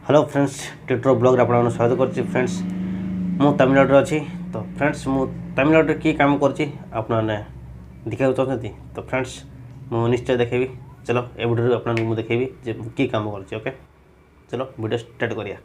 Hello friends Titu blog आपन स्वागत करछि। फ्रेंड्स मु तमिलनाडु अच्छी। तो फ्रेंड्स मु तमिलनाडु की काम करछि आपने देखा चाहते। तो फ्रेंड्स मु निश्चय देखेबी। चलो ए वीडियो आपन मु देखेबी जे की काम करछि। ओके चलो वीडियो स्टार्ट करिया।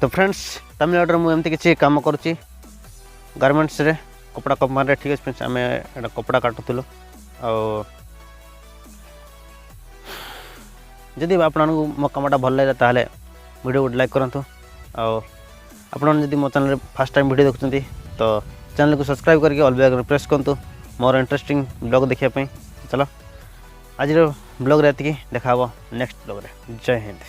तो फ्रेंड्स तमिलनाडु में एमती किसी काम करुच्ची गारमेंट्स रे कपड़ा कंपनी। ठीक है फ्रेंड्स आम एटा कपड़ा काटुलु। जदि आपको मो कमटा भल लगे ताहले वीडियो को लाइक करूँ। आपड़ी मो चैनल फर्स्ट टाइम वीडियो देखुं तो चैनल को सब्सक्राइब करके ऑल बेल प्रेस करूँ मोर इंटरेस्टिंग ब्लॉग देखापी। चलो आज ब्लॉग रे देखा नेक्स्ट ब्लॉग रे। जय हिंद।